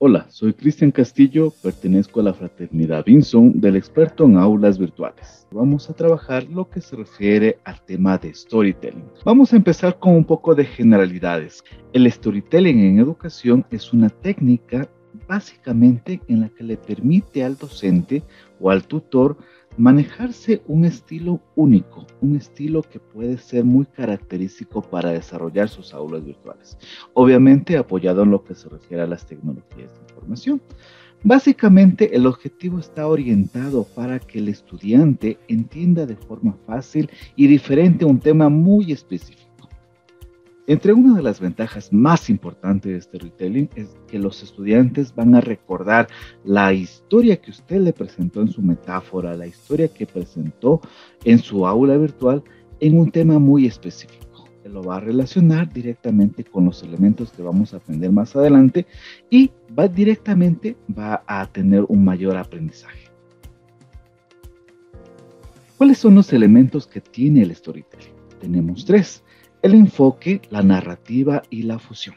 Hola, soy Cristian Castillo, pertenezco a la fraternidad Vinson del experto en aulas virtuales. Vamos a trabajar lo que se refiere al tema de storytelling. Vamos a empezar con un poco de generalidades. El storytelling en educación es una técnica básicamente en la que le permite al docente o al tutor manejarse un estilo único, un estilo que puede ser muy característico para desarrollar sus aulas virtuales. Obviamente apoyado en lo que se refiere a las tecnologías de información. Básicamente el objetivo está orientado para que el estudiante entienda de forma fácil y diferente un tema muy específico. Entre una de las ventajas más importantes de este storytelling es que los estudiantes van a recordar la historia que usted le presentó en su metáfora, la historia que presentó en su aula virtual en un tema muy específico. Él lo va a relacionar directamente con los elementos que vamos a aprender más adelante y va a tener un mayor aprendizaje. ¿Cuáles son los elementos que tiene el storytelling? Tenemos tres: el enfoque, la narrativa y la fusión.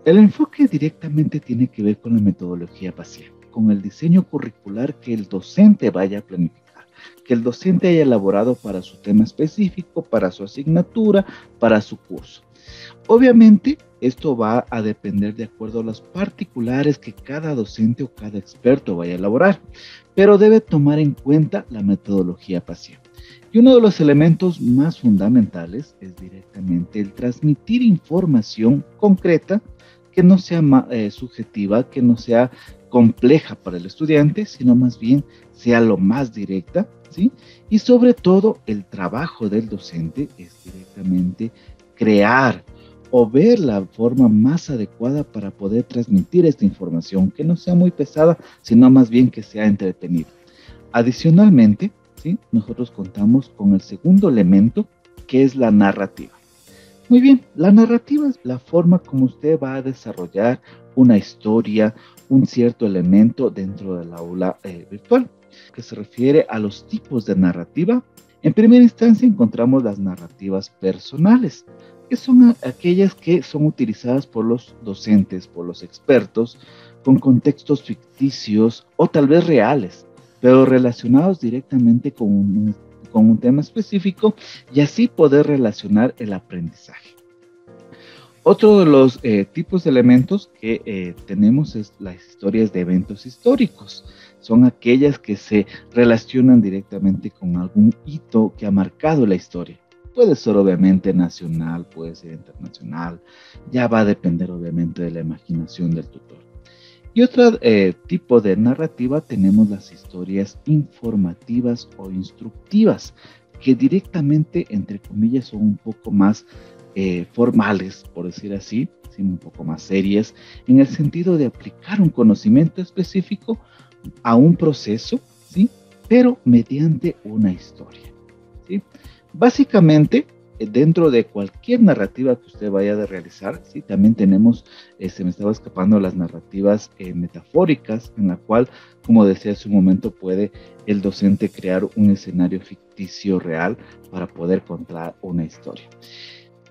El enfoque directamente tiene que ver con la metodología vacía, con el diseño curricular que el docente vaya a planificar, que el docente haya elaborado para su tema específico, para su asignatura, para su curso. Obviamente, esto va a depender de acuerdo a los particulares que cada docente o cada experto vaya a elaborar, pero debe tomar en cuenta la metodología paciente. Y uno de los elementos más fundamentales es directamente el transmitir información concreta que no sea subjetiva, que no sea compleja para el estudiante, sino más bien sea lo más directa, ¿sí? Y sobre todo el trabajo del docente es directamente crear o ver la forma más adecuada para poder transmitir esta información, que no sea muy pesada, sino más bien que sea entretenida. Adicionalmente, ¿sí?, nosotros contamos con el segundo elemento, que es la narrativa. Muy bien, la narrativa es la forma como usted va a desarrollar una historia, un cierto elemento dentro del aula virtual, que se refiere a los tipos de narrativa. En primera instancia encontramos las narrativas personales, que son aquellas que son utilizadas por los docentes, por los expertos, con contextos ficticios o tal vez reales, pero relacionados directamente con un tema específico y así poder relacionar el aprendizaje. Otro de los tipos de elementos que tenemos es las historias de eventos históricos. Son aquellas que se relacionan directamente con algún hito que ha marcado la historia. Puede ser obviamente nacional, puede ser internacional, ya va a depender obviamente de la imaginación del tutor. Y otro tipo de narrativa tenemos las historias informativas o instructivas, que directamente, entre comillas, son un poco más formales, por decir así, ¿sí?, un poco más serias, en el sentido de aplicar un conocimiento específico a un proceso, ¿sí?, pero mediante una historia, ¿sí? Básicamente, dentro de cualquier narrativa que usted vaya a realizar, ¿sí?, también tenemos, se me estaba escapando, las narrativas metafóricas, en la cual, como decía hace un momento, puede el docente crear un escenario ficticio real para poder contar una historia.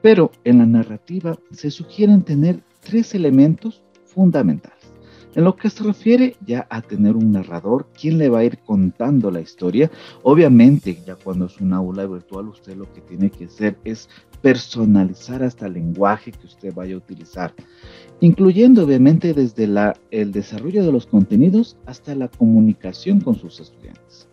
Pero en la narrativa se sugieren tener tres elementos fundamentales. En lo que se refiere ya a tener un narrador, quien le va a ir contando la historia. Obviamente, ya cuando es un aula virtual, usted lo que tiene que hacer es personalizar hasta el lenguaje que usted vaya a utilizar, incluyendo obviamente desde el desarrollo de los contenidos hasta la comunicación con sus estudiantes.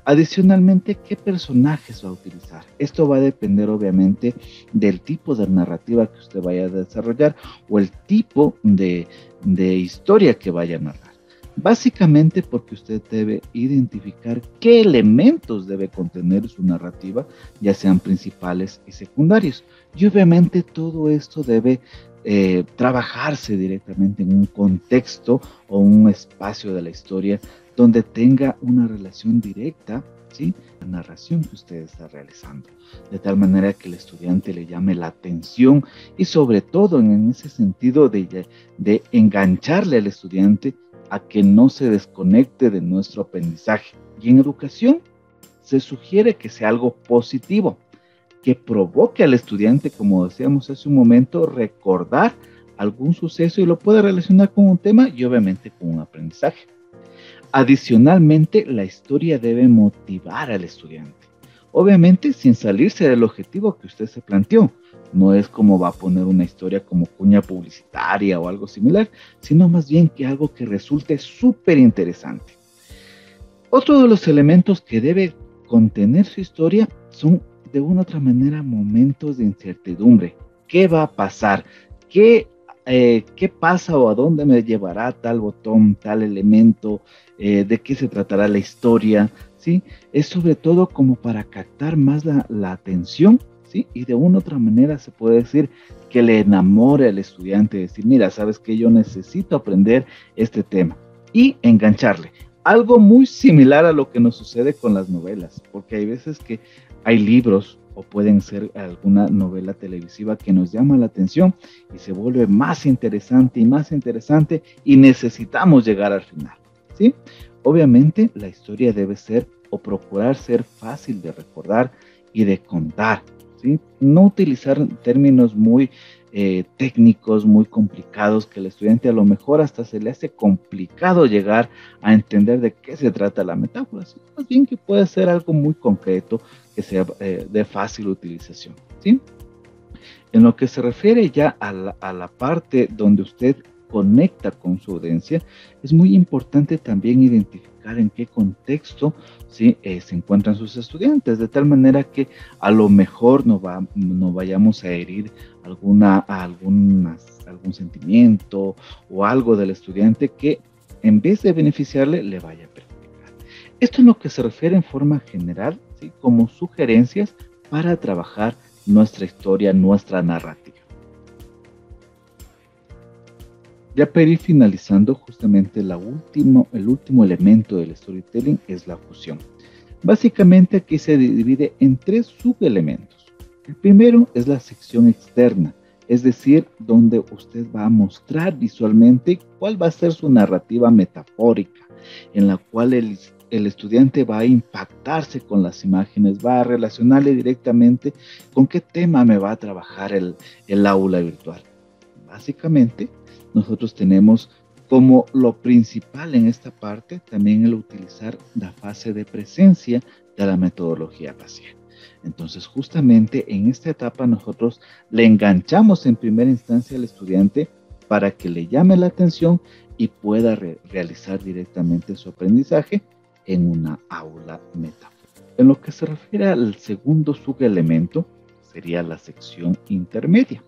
Adicionalmente, ¿qué personajes va a utilizar? Esto va a depender obviamente del tipo de narrativa que usted vaya a desarrollar o el tipo de historia que vaya a narrar. Básicamente porque usted debe identificar qué elementos debe contener su narrativa, ya sean principales y secundarios. Y obviamente todo esto debe trabajarse directamente en un contexto o un espacio de la historia donde tenga una relación directa, ¿sí?, la narración que usted está realizando, de tal manera que el estudiante le llame la atención y sobre todo en ese sentido de engancharle al estudiante a que no se desconecte de nuestro aprendizaje. Y en educación se sugiere que sea algo positivo, que provoque al estudiante, como decíamos hace un momento, recordar algún suceso y lo puede relacionar con un tema y obviamente con un aprendizaje. Adicionalmente, la historia debe motivar al estudiante, obviamente sin salirse del objetivo que usted se planteó. No es como va a poner una historia como cuña publicitaria o algo similar, sino más bien que algo que resulte súper interesante. Otro de los elementos que debe contener su historia son de una u otra manera momentos de incertidumbre. ¿Qué va a pasar? ¿Qué pasa o a dónde me llevará tal botón, tal elemento? ¿De qué se tratará la historia? ¿Sí? Es sobre todo como para captar más la atención, ¿sí? Y de una u otra manera se puede decir que le enamore al estudiante, decir, mira, sabes que yo necesito aprender este tema y engancharle. Algo muy similar a lo que nos sucede con las novelas, porque hay veces que hay libros o pueden ser alguna novela televisiva que nos llama la atención y se vuelve más interesante y necesitamos llegar al final, ¿sí? Obviamente la historia debe ser o procurar ser fácil de recordar y de contar, ¿sí? No utilizar términos muy técnicos, muy complicados, que el estudiante a lo mejor hasta se le hace complicado llegar a entender de qué se trata la metáfora, sino más bien que puede ser algo muy concreto, que sea de fácil utilización, ¿sí? En lo que se refiere ya a la parte donde usted conecta con su audiencia, es muy importante también identificar en qué contexto, ¿sí? Se encuentran sus estudiantes, de tal manera que a lo mejor no vayamos a herir algún sentimiento o algo del estudiante que en vez de beneficiarle, le vaya a perjudicar. Esto es lo que se refiere en forma general, ¿sí? Como sugerencias para trabajar nuestra historia, nuestra narrativa. Ya para ir finalizando, justamente el último elemento del storytelling es la fusión. Básicamente aquí se divide en tres subelementos. El primero es la sección externa, es decir, donde usted va a mostrar visualmente cuál va a ser su narrativa metafórica, en la cual el estudiante va a impactarse con las imágenes, va a relacionarle directamente con qué tema me va a trabajar el aula virtual. Básicamente, nosotros tenemos como lo principal en esta parte también el utilizar la fase de presencia de la metodología facial. Entonces, justamente en esta etapa nosotros le enganchamos en primera instancia al estudiante para que le llame la atención y pueda realizar directamente su aprendizaje en una aula metafórica. En lo que se refiere al segundo subelemento, sería la sección intermedia.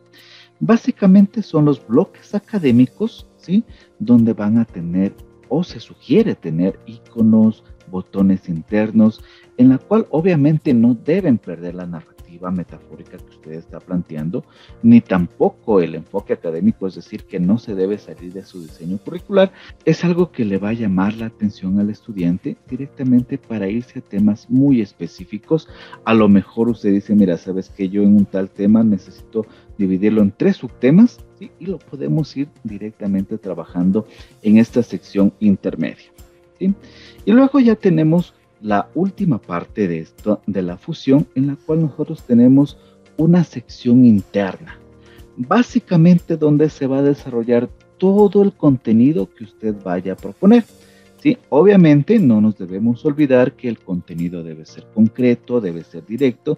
Básicamente son los bloques académicos, ¿sí? Donde van a tener o se sugiere tener iconos, botones internos, en la cual obviamente no deben perder la narrativa metafórica que usted está planteando, ni tampoco el enfoque académico, es decir, que no se debe salir de su diseño curricular. Es algo que le va a llamar la atención al estudiante directamente para irse a temas muy específicos. A lo mejor usted dice, mira, sabes que yo en un tal tema necesito dividirlo en 3 subtemas, ¿sí? Y lo podemos ir directamente trabajando en esta sección intermedia, ¿sí? Y luego ya tenemos la última parte de esto, de la fusión, en la cual nosotros tenemos una sección interna, básicamente donde se va a desarrollar todo el contenido que usted vaya a proponer, ¿sí? Obviamente no nos debemos olvidar que el contenido debe ser concreto, debe ser directo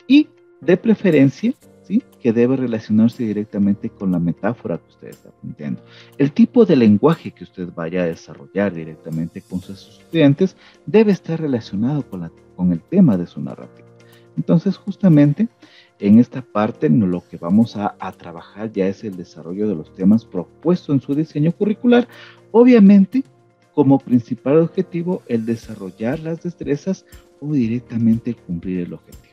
y de preferencia, ¿sí? Que debe relacionarse directamente con la metáfora que usted está planteando. El tipo de lenguaje que usted vaya a desarrollar directamente con sus estudiantes debe estar relacionado con el tema de su narrativa. Entonces, justamente en esta parte lo que vamos a trabajar ya es el desarrollo de los temas propuestos en su diseño curricular. Obviamente, como principal objetivo, el desarrollar las destrezas o directamente cumplir el objetivo.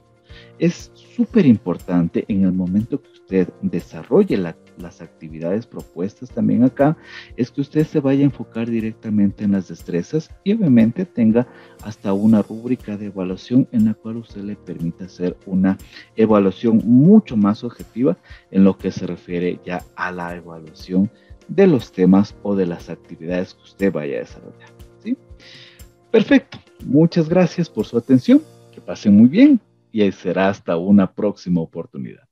Es súper importante en el momento que usted desarrolle las actividades propuestas también acá, es que usted se vaya a enfocar directamente en las destrezas y obviamente tenga hasta una rúbrica de evaluación en la cual usted le permita hacer una evaluación mucho más objetiva en lo que se refiere ya a la evaluación de los temas o de las actividades que usted vaya a desarrollar, ¿sí? Perfecto. Muchas gracias por su atención. Que pasen muy bien y será hasta una próxima oportunidad.